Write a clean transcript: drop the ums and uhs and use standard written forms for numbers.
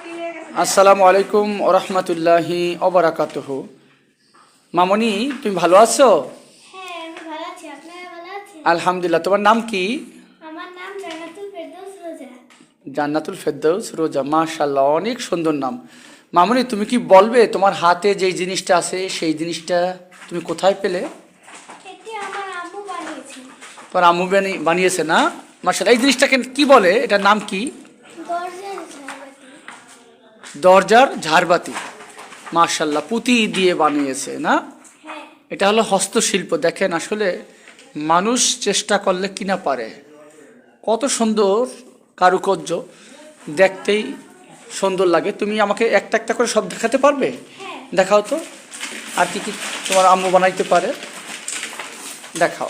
আসসালামু আলাইকুম ওয়া রাহমাতুল্লাহি ওয়া বারাকাতুহু। মামনি, তুমি ভালো আছো? হ্যাঁ, আমি ভালো আছি। আপনারা ভালো আছেন? আলহামদুলিল্লাহ। তোমার নাম কি? আমার নাম জান্নাতুল ফেরদৌস রোজা। জান্নাতুল ফেরদৌস রোজা, মাশাআল্লাহ, অনেক সুন্দর নাম। মামনি, তুমি কি বলবে তোমার হাতে যে জিনিসটা আছে সেই জিনিসটা তুমি কোথায় পেলে? এটি আমার আম্মু বানিয়েছে। তোমার আম্মু বানিয়েছে না? মাশাআল্লাহ। এই জিনিসটাকে কি বলে, এটার নাম কি? দরজার ঝাড়বাতি। দরজার ঝাড়বাতি। মাশাআল্লাহ, পুঁতি দিয়ে বানিয়েছে না? হ্যাঁ। এটা হলো হস্তশিল্প। দেখেন, আসলে মানুষ চেষ্টা করলে কিনা পারে। কত সুন্দর কারুকার্য, দেখতেই সুন্দর লাগে। তুমি আমাকে একটা একটা করে সব দেখাতে পারবে? হ্যাঁ। দেখাও তো, আর কি কি তোমার আম্মু বানাইতে পারে, দেখাও।